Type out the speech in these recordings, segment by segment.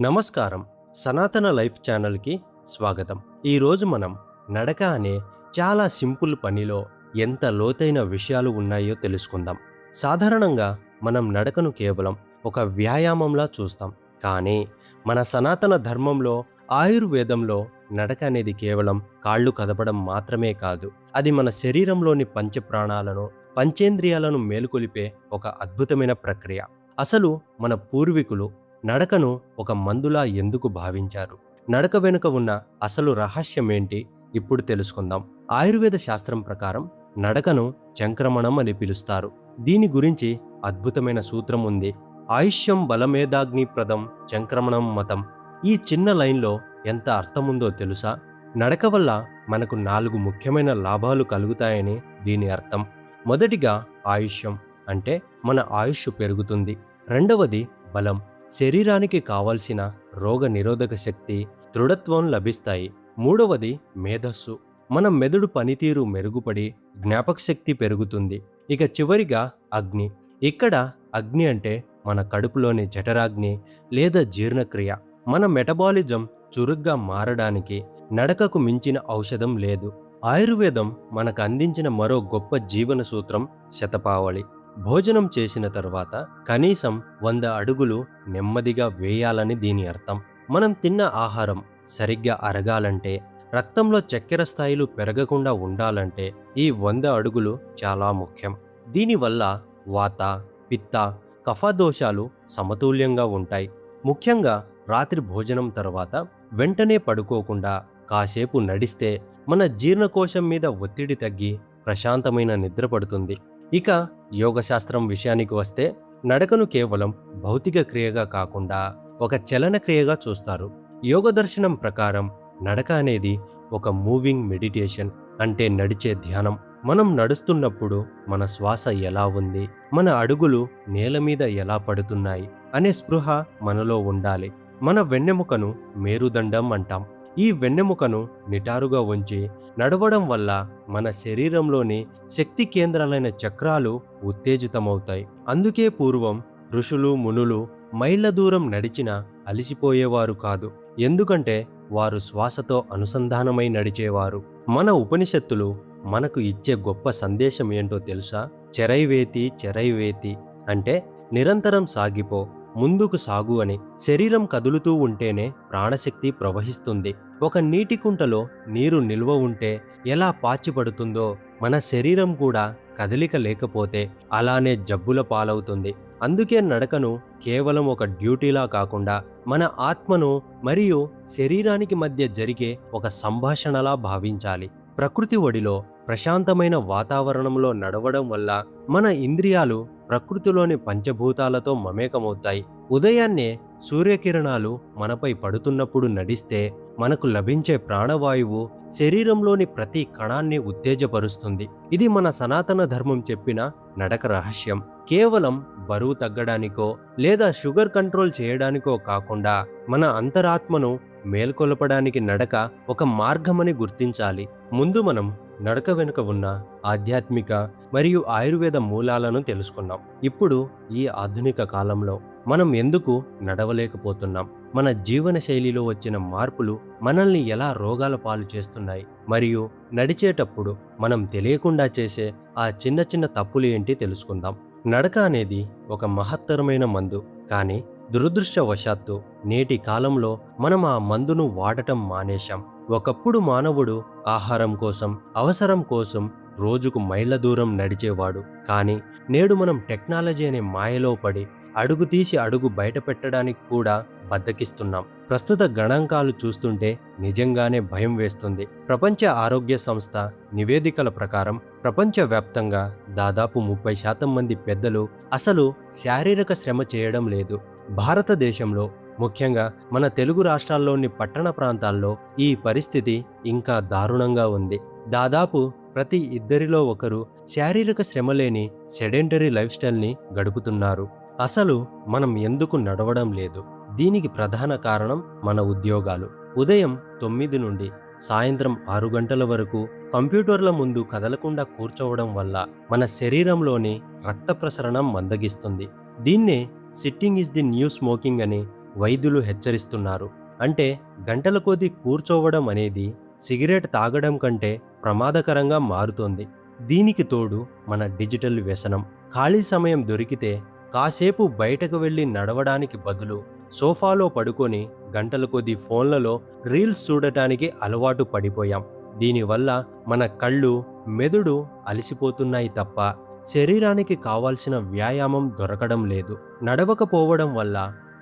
నమస్కారం. సనాతన లైఫ్ ఛానల్కి స్వాగతం. ఈరోజు మనం నడక అనే చాలా సింపుల్ పనిలో ఎంత లోతైన విషయాలు ఉన్నాయో తెలుసుకుందాం. సాధారణంగా మనం నడకను కేవలం ఒక వ్యాయామంలా చూస్తాం. కానీ మన సనాతన ధర్మంలో, ఆయుర్వేదంలో నడక అనేది కేవలం కాళ్ళు కదపడం మాత్రమే కాదు. అది మన శరీరంలోని పంచప్రాణాలను, పంచేంద్రియాలను మేలుకొలిపే ఒక అద్భుతమైన ప్రక్రియ. అసలు మన పూర్వీకులు నడకను ఒక మందులా ఎందుకు భావించారు? నడక వెనుక ఉన్న అసలు రహస్యమేంటి? ఇప్పుడు తెలుసుకుందాం. ఆయుర్వేద శాస్త్రం ప్రకారం నడకను చంక్రమణం అని పిలుస్తారు. దీని గురించి అద్భుతమైన సూత్రం ఉంది. ఆయుష్యం బలమేదాగ్నిప్రదం చంక్రమణం మతం. ఈ చిన్న లైన్లో ఎంత అర్థముందో తెలుసా? నడక వల్ల మనకు 4 ముఖ్యమైన లాభాలు కలుగుతాయని దీని అర్థం. మొదటిగా ఆయుష్యం అంటే మన ఆయుష్ పెరుగుతుంది. రెండవది బలం. శరీరానికి కావలసిన రోగ నిరోధక శక్తి, దృఢత్వం లభిస్తాయి. మూడవది మేధస్సు. మన మెదడు పనితీరు మెరుగుపడి జ్ఞాపక శక్తి పెరుగుతుంది. ఇక చివరిగా అగ్ని. ఇక్కడ అగ్ని అంటే మన కడుపులోని జఠరాగ్ని లేదా జీర్ణక్రియ. మన మెటబాలిజం చురుగ్గా మారడానికి నడకకు మించిన ఔషధం లేదు. ఆయుర్వేదం మనకు అందించిన మరో గొప్ప జీవన సూత్రం శతపావళి. భోజనం చేసిన తర్వాత కనీసం 100 అడుగులు నెమ్మదిగా వేయాలని దీని అర్థం. మనం తిన్న ఆహారం సరిగ్గా అరగాలంటే, రక్తంలో చక్కెర స్థాయిలు పెరగకుండా ఉండాలంటే ఈ 100 అడుగులు చాలా ముఖ్యం. దీనివల్ల వాత, పిత్త, కఫ దోషాలు సమతుల్యంగా ఉంటాయి. ముఖ్యంగా రాత్రి భోజనం తర్వాత వెంటనే పడుకోకుండా కాసేపు నడిస్తే మన జీర్ణకోశం మీద ఒత్తిడి తగ్గి ప్రశాంతమైన నిద్ర పడుతుంది. ఇక యోగశాస్త్రం విషయానికి వస్తే నడకను కేవలం భౌతిక క్రియగా కాకుండా ఒక చలన క్రియగా చూస్తారు. యోగ దర్శనం ప్రకారం నడక అనేది ఒక మూవింగ్ మెడిటేషన్, అంటే నడిచే ధ్యానం. మనం నడుస్తున్నప్పుడు మన శ్వాస ఎలా ఉంది, మన అడుగులు నేల మీద ఎలా పడుతున్నాయి అనే స్పృహ మనలో ఉండాలి. మన వెన్నెముకను మేరుదండం అంటాం. ఈ వెన్నెముకను నిటారుగా ఉంచి నడవడం వల్ల మన శరీరంలోని శక్తి కేంద్రాలైన చక్రాలు ఉత్తేజితమవుతాయి. అందుకే పూర్వం ఋషులు, మునులు మైళ్ళ దూరం నడిచినా అలిసిపోయేవారు కాదు. ఎందుకంటే వారు శ్వాసతో అనుసంధానమై నడిచేవారు. మన ఉపనిషత్తులు మనకు ఇచ్చే గొప్ప సందేశం ఏంటో తెలుసా? చెరైవేతి చెరైవేతి అంటే నిరంతరం సాగిపో, ముందుకు సాగు అని. శరీరం కదులుతూ ఉంటేనే ప్రాణశక్తి ప్రవహిస్తుంది. ఒక నీటి కుంటలో నీరు నిల్వ ఉంటే ఎలా పాచిపడుతుందో మన శరీరం కూడా కదలిక లేకపోతే అలానే జబ్బుల పాలవుతుంది. అందుకే నడకను కేవలం ఒక డ్యూటీలా కాకుండా మన ఆత్మను మరియు శరీరానికి మధ్య జరిగే ఒక సంభాషణలా భావించాలి. ప్రకృతి ఒడిలో ప్రశాంతమైన వాతావరణంలో నడవడం వల్ల మన ఇంద్రియాలు ప్రకృతిలోని పంచభూతాలతో మమేకమవుతాయి. ఉదయాన్నే సూర్యకిరణాలు మనపై పడుతున్నప్పుడు నడిస్తే మనకు లభించే ప్రాణవాయువు శరీరంలోని ప్రతి కణాన్ని ఉత్తేజపరుస్తుంది. ఇది మన సనాతన ధర్మం చెప్పిన నడక రహస్యం. కేవలం బరువు తగ్గడానికో లేదా షుగర్ కంట్రోల్ చేయడానికో కాకుండా మన అంతరాత్మను మేల్కొల్పడానికి నడక ఒక మార్గమని గుర్తించాలి. ముందు మనం నడక వెనుక ఉన్న ఆధ్యాత్మిక మరియు ఆయుర్వేద మూలాలను తెలుసుకున్నాం. ఇప్పుడు ఈ ఆధునిక కాలంలో మనం ఎందుకు నడవలేకపోతున్నాం, మన జీవన శైలిలో వచ్చిన మార్పులు మనల్ని ఎలా రోగాల పాలు చేస్తున్నాయి, మరియు నడిచేటప్పుడు మనం తెలియకుండా చేసే ఆ చిన్న చిన్న తప్పులు ఏంటి తెలుసుకుందాం. నడక అనేది ఒక మహత్తరమైన మందు. కానీ దురదృష్టవశాత్తు నేటి కాలంలో మనం ఆ మందును వాడటం మానేశాం. ఒకప్పుడు మానవుడు ఆహారం కోసం, అవసరం కోసం రోజుకు మైళ్ళ దూరం నడిచేవాడు. కానీ నేడు మనం టెక్నాలజీ అనే మాయలో పడి అడుగు తీసి అడుగు బయట పెట్టడానికి కూడా బద్దకిస్తున్నాం. ప్రస్తుత గణాంకాలు చూస్తుంటే నిజంగానే భయం వేస్తుంది. ప్రపంచ ఆరోగ్య సంస్థ నివేదికల ప్రకారం ప్రపంచవ్యాప్తంగా దాదాపు 30% మంది పెద్దలు అసలు శారీరక శ్రమ చేయడం లేదు. భారతదేశంలో ముఖ్యంగా మన తెలుగు రాష్ట్రాల్లోని పట్టణ ప్రాంతాల్లో ఈ పరిస్థితి ఇంకా దారుణంగా ఉంది. దాదాపు ప్రతి ఇద్దరిలో ఒకరు శారీరక శ్రమ లేని సెడెంటరీ లైఫ్ స్టైల్ని గడుపుతున్నారు. అసలు మనం ఎందుకు నడవడం లేదు? దీనికి ప్రధాన కారణం మన ఉద్యోగాలు. ఉదయం 9 నుండి సాయంత్రం 6 గంటల వరకు కంప్యూటర్ల ముందు కదలకుండా కూర్చోవడం వల్ల మన శరీరంలోని రక్త ప్రసరణ మందగిస్తుంది. దీన్నే sitting is the new smoking అని వైద్యులు హెచ్చరిస్తున్నారు. అంటే గంటల కొద్దీ కూర్చోవడం అనేది సిగరెట్ తాగడం కంటే ప్రమాదకరంగా మారుతోంది. దీనికి తోడు మన డిజిటల్ వ్యసనం. ఖాళీ సమయం దొరికితే కాసేపు బయటకు వెళ్ళి నడవడానికి బదులు సోఫాలో పడుకొని గంటల కొద్దీ ఫోన్లలో రీల్స్ చూడటానికి అలవాటు పడిపోయాం. దీనివల్ల మన కళ్ళు, మెదడు అలసిపోతున్నాయి తప్ప శరీరానికి కావాల్సిన వ్యాయామం దొరకడం లేదు. నడవకపోవడం వల్ల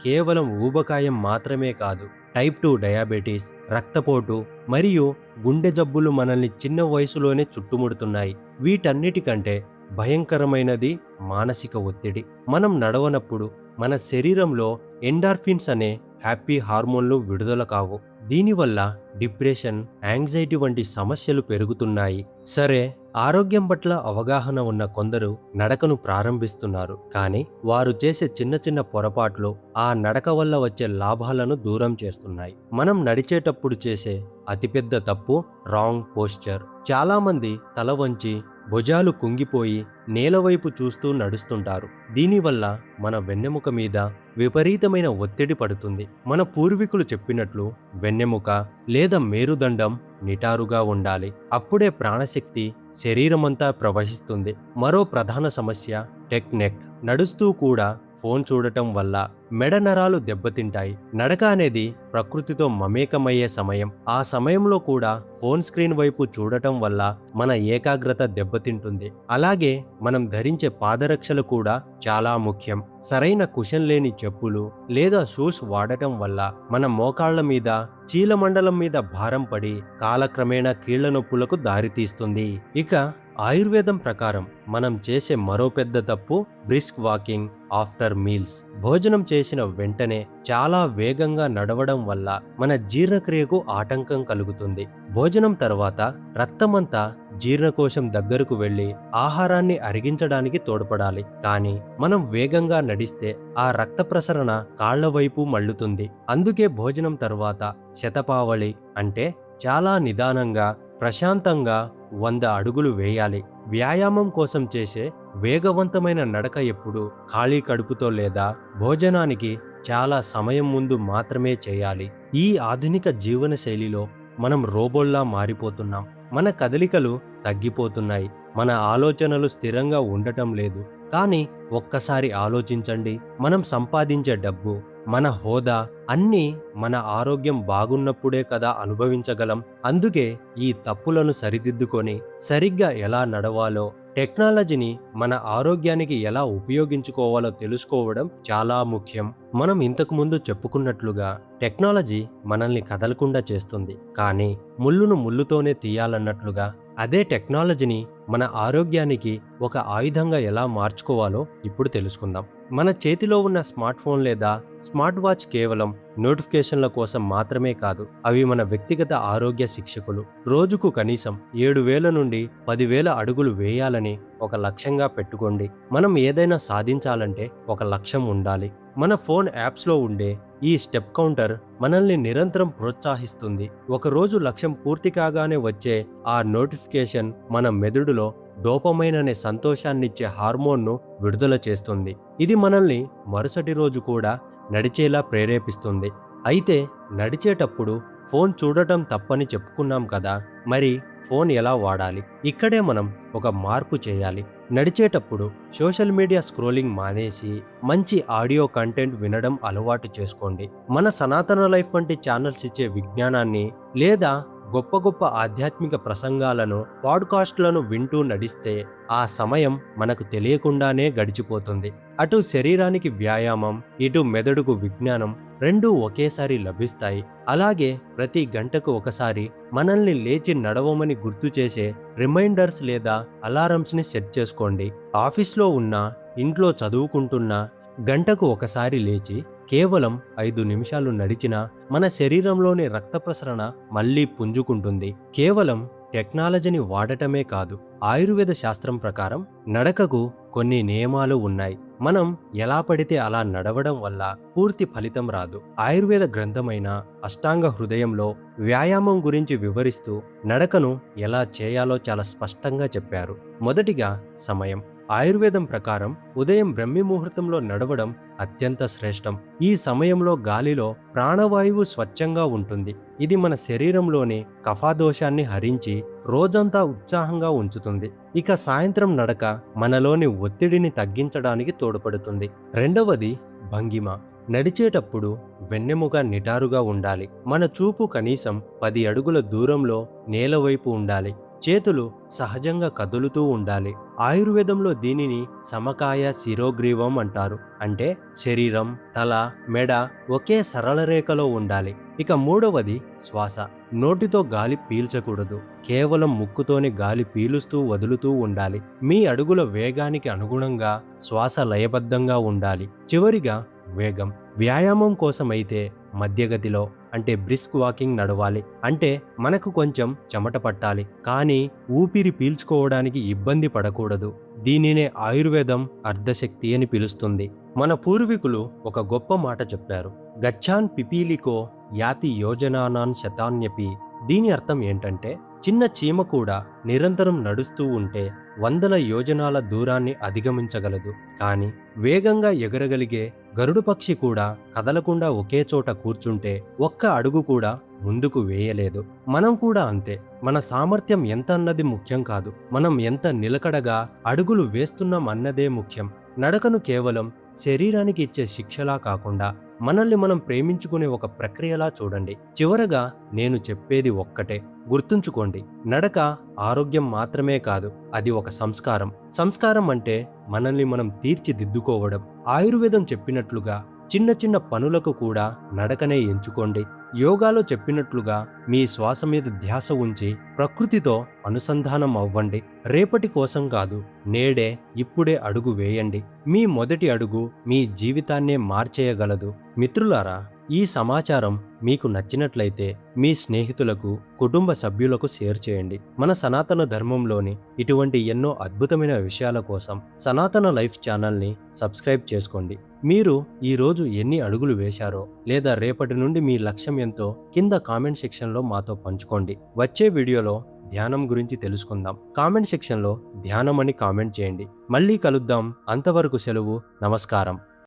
కేవలం ఊబకాయం మాత్రమే కాదు, టైప్ 2 డయాబెటీస్, రక్తపోటు మరియు గుండె జబ్బులు మనల్ని చిన్న వయసులోనే చుట్టుముడుతున్నాయి. వీటన్నిటికంటే భయంకరమైనది మానసిక ఒత్తిడి. మనం నడవనప్పుడు మన శరీరంలో ఎండార్ఫిన్స్ అనే హ్యాపీ హార్మోన్లు విడుదల కావు. దీనివల్ల డిప్రెషన్, యాంగ్జైటీ వంటి సమస్యలు పెరుగుతున్నాయి. సరే, ఆరోగ్యం పట్ల అవగాహన ఉన్న కొందరు నడకను ప్రారంభిస్తున్నారు. కానీ వారు చేసే చిన్న చిన్న పొరపాట్లు ఆ నడక వల్ల వచ్చే లాభాలను దూరం చేస్తున్నాయి. మనం నడిచేటప్పుడు చేసే అతిపెద్ద తప్పు రాంగ్ పోస్చర్. చాలామంది తల వంచి భుజాలు కుంగిపోయి నేలవైపు చూస్తూ నడుస్తుంటారు. దీనివల్ల మన వెన్నెముక మీద విపరీతమైన ఒత్తిడి పడుతుంది. మన పూర్వీకులు చెప్పినట్లు వెన్నెముక లేదా మేరుదండం నిటారుగా ఉండాలి. అప్పుడే ప్రాణశక్తి శరీరమంతా ప్రవహిస్తుంది. మరో ప్రధాన సమస్య టెక్ నెక్. నడుస్తూ కూడా ఫోన్ చూడటం వల్ల మెడ నరాలు దెబ్బతింటాయి. నడక అనేది ప్రకృతితో మమేకమయ్యే సమయం. ఆ సమయంలో కూడా ఫోన్ స్క్రీన్ వైపు చూడటం వల్ల మన ఏకాగ్రత దెబ్బతింటుంది. అలాగే మనం ధరించే పాదరక్షలు కూడా చాలా ముఖ్యం. సరైన కుషన్ లేని చెప్పులు లేదా షూస్ వాడటం వల్ల మన మోకాళ్ల మీద, చీలమండలం మీద భారం పడి కాలక్రమేణా కీళ్ల నొప్పులకు దారితీస్తుంది. ఇక ఆయుర్వేదం ప్రకారం మనం చేసే మరో పెద్ద తప్పు బ్రిస్క్ వాకింగ్ ఆఫ్టర్ మీల్స్. భోజనం చేసిన వెంటనే చాలా వేగంగా నడవడం వల్ల మన జీర్ణక్రియకు ఆటంకం కలుగుతుంది. భోజనం తర్వాత రక్తమంతా జీర్ణకోశం దగ్గరకు వెళ్ళి ఆహారాన్ని అరిగించడానికి తోడ్పడాలి. కానీ మనం వేగంగా నడిస్తే ఆ రక్త ప్రసరణ కాళ్ల వైపు మళ్ళుతుంది. అందుకే భోజనం తర్వాత శతపావళి అంటే చాలా నిదానంగా, ప్రశాంతంగా 100 అడుగులు వేయాలి. వ్యాయామం కోసం చేసే వేగవంతమైన నడక ఎప్పుడు ఖాళీ కడుపుతో లేదా భోజనానికి చాలా సమయం ముందు మాత్రమే చేయాలి. ఈ ఆధునిక జీవన శైలిలో మనం రోబోల్లా మారిపోతున్నాం. మన కదలికలు తగ్గిపోతున్నాయి. మన ఆలోచనలు స్థిరంగా ఉండటం లేదు. కానీ ఒక్కసారి ఆలోచించండి, మనం సంపాదించే డబ్బు, మన హోదా అన్నీ మన ఆరోగ్యం బాగున్నప్పుడే కదా అనుభవించగలం. అందుకే ఈ తప్పులను సరిదిద్దుకొని సరిగ్గా ఎలా నడవాలో, టెక్నాలజీని మన ఆరోగ్యానికి ఎలా ఉపయోగించుకోవాలో తెలుసుకోవడం చాలా ముఖ్యం. మనం ఇంతకుముందు చెప్పుకున్నట్లుగా టెక్నాలజీ మనల్ని కదలకుండా చేస్తుంది. కానీ ముళ్ళును ముళ్ళుతోనే తీయాలన్నట్లుగా అదే టెక్నాలజీని మన ఆరోగ్యానికి ఒక ఆయుధంగా ఎలా మార్చుకోవాలో ఇప్పుడు తెలుసుకుందాం. మన చేతిలో ఉన్న స్మార్ట్ ఫోన్ లేదా స్మార్ట్ వాచ్ కేవలం నోటిఫికేషన్ల కోసం మాత్రమే కాదు, అవి మన వ్యక్తిగత ఆరోగ్య శిక్షకులు. రోజుకు కనీసం 7,000 నుండి 10,000 అడుగులు వేయాలని ఒక లక్ష్యంగా పెట్టుకోండి. మనం ఏదైనా సాధించాలంటే ఒక లక్ష్యం ఉండాలి. మన ఫోన్ యాప్స్లో ఉండే ఈ స్టెప్ కౌంటర్ మనల్ని నిరంతరం ప్రోత్సహిస్తుంది. ఒకరోజు లక్ష్యం పూర్తి కాగానే వచ్చే ఆ నోటిఫికేషన్ మన మెదడులో డోపమైన్ అనే సంతోషాన్నిచ్చే హార్మోన్ను విడుదల చేస్తుంది. ఇది మనల్ని మరుసటి రోజు కూడా నడిచేలా ప్రేరేపిస్తుంది. అయితే నడిచేటప్పుడు ఫోన్ చూడటం తప్పని చెప్పుకున్నాం కదా, మరి ఫోన్ ఎలా వాడాలి? ఇక్కడే మనం ఒక మార్పు చేయాలి. నడిచేటప్పుడు సోషల్ మీడియా స్క్రోలింగ్ మానేసి మంచి ఆడియో కంటెంట్ వినడం అలవాటు చేసుకోండి. మన సనాతన లైఫ్ వంటి ఛానల్స్ ఇచ్చే విజ్ఞానాన్ని లేదా గొప్ప గొప్ప ఆధ్యాత్మిక ప్రసంగాలను, పాడ్కాస్ట్లను వింటూ నడిస్తే ఆ సమయం మనకు తెలియకుండానే గడిచిపోతుంది. అటు శరీరానికి వ్యాయామం, ఇటు మెదడుకు విజ్ఞానం రెండూ ఒకేసారి లభిస్తాయి. అలాగే ప్రతి గంటకు ఒకసారి మనల్ని లేచి నడవమని గుర్తు చేసే రిమైండర్స్ లేదా అలారమ్స్ని సెట్ చేసుకోండి. ఆఫీస్లో ఉన్నా, ఇంట్లో చదువుకుంటున్నా గంటకు ఒకసారి లేచి కేవలం 5 నిమిషాలు నడిచినా మన శరీరంలోని రక్త ప్రసరణ మళ్ళీ పుంజుకుంటుంది. కేవలం టెక్నాలజీని వాడటమే కాదు, ఆయుర్వేద శాస్త్రం ప్రకారం నడకకు కొన్ని నియమాలు ఉన్నాయి. మనం ఎలా పడితే అలా నడవడం వల్ల పూర్తి ఫలితం రాదు. ఆయుర్వేద గ్రంథమైన అష్టాంగ హృదయంలో వ్యాయామం గురించి వివరిస్తూ నడకను ఎలా చేయాలో చాలా స్పష్టంగా చెప్పారు. మొదటిగా సమయం. ఆయుర్వేదం ప్రకారం ఉదయం బ్రహ్మి ముహూర్తంలో నడవడం అత్యంత శ్రేష్టం. ఈ సమయంలో గాలిలో ప్రాణవాయువు స్వచ్ఛంగా ఉంటుంది. ఇది మన శరీరంలోని కఫాదోషాన్ని హరించి రోజంతా ఉత్సాహంగా ఉంచుతుంది. ఇక సాయంత్రం నడక మనలోని ఒత్తిడిని తగ్గించడానికి తోడ్పడుతుంది. రెండవది భంగిమ. నడిచేటప్పుడు వెన్నెముక నిటారుగా ఉండాలి. మన చూపు కనీసం 10 అడుగుల దూరంలో నేలవైపు ఉండాలి. చేతులు సహజంగా కదులుతూ ఉండాలి. ఆయుర్వేదంలో దీనిని సమకాయ శిరోగ్రీవం అంటారు. అంటే శరీరం, తల, మెడ ఒకే సరళ రేఖలో ఉండాలి. ఇక మూడవది శ్వాస. నోటితో గాలి పీల్చకూడదు. కేవలం ముక్కుతోని గాలి పీలుస్తూ వదులుతూ ఉండాలి. మీ అడుగుల వేగానికి అనుగుణంగా శ్వాస లయబద్ధంగా ఉండాలి. చివరిగా వేగం. వ్యాయామం కోసమైతే మధ్యగతిలో అంటే బ్రిస్క్ వాకింగ్ నడవాలి. అంటే మనకు కొంచెం చెమట పట్టాలి, కానీ ఊపిరి పీల్చుకోవడానికి ఇబ్బంది పడకూడదు. దీనినే ఆయుర్వేదం అర్ధశక్తి అని పిలుస్తుంది. మన పూర్వీకులు ఒక గొప్ప మాట చెప్పారు, గచ్చాన్ పిపీలికో యాతి యోజనానాన్ శతాన్యపి. దీని అర్థం ఏంటంటే చిన్న చీమ కూడా నిరంతరం నడుస్తూ ఉంటే 100 యోజనాల దూరాన్ని అధిగమించగలదు. కానీ వేగంగా ఎగరగలిగే గరుడు పక్షి కూడా కదలకుండా ఒకే చోట కూర్చుంటే ఒక్క అడుగు కూడా ముందుకు వేయలేదు. మనం కూడా అంతే. మన సామర్థ్యం ఎంత అన్నది ముఖ్యం కాదు, మనం ఎంత నిలకడగా అడుగులు వేస్తున్నాం అన్నదే ముఖ్యం. నడకను కేవలం శరీరానికి ఇచ్చే శిక్షలా కాకుండా మనల్ని మనం ప్రేమించుకునే ఒక ప్రక్రియలా చూడండి. చివరగా నేను చెప్పేది ఒక్కటే, గుర్తుంచుకోండి, నడక ఆరోగ్యం మాత్రమే కాదు, అది ఒక సంస్కారం. సంస్కారం అంటే మనల్ని మనం తీర్చిదిద్దుకోవడం. ఆయుర్వేదం చెప్పినట్లుగా చిన్న చిన్న పనులకు కూడా నడకనే ఎంచుకోండి. యోగాలో చెప్పినట్లుగా మీ శ్వాస మీద ధ్యాస ఉంచి ప్రకృతితో అనుసంధానం అవ్వండి. రేపటి కోసం కాదు, నేడే ఇప్పుడే అడుగు వేయండి. మీ మొదటి అడుగు మీ జీవితాన్నే మార్చేయగలదు. మిత్రులారా, ఈ సమాచారం మీకు నచ్చినట్లయితే మీ స్నేహితులకు, కుటుంబ సభ్యులకు షేర్ చేయండి. మన సనాతన ధర్మంలోని ఇటువంటి ఎన్నో అద్భుతమైన విషయాల కోసం సనాతన లైఫ్ ఛానల్ని సబ్స్క్రైబ్ చేసుకోండి. మీరు ఈరోజు ఎన్ని అడుగులు వేశారో లేదా రేపటి నుండి మీ లక్ష్యం ఎంతో కింద కామెంట్ సెక్షన్లో మాతో పంచుకోండి. వచ్చే వీడియోలో ధ్యానం గురించి తెలుసుకుందాం. కామెంట్ సెక్షన్లో ధ్యానం అని కామెంట్ చేయండి. మళ్ళీ కలుద్దాం. అంతవరకు సెలవు. నమస్కారం.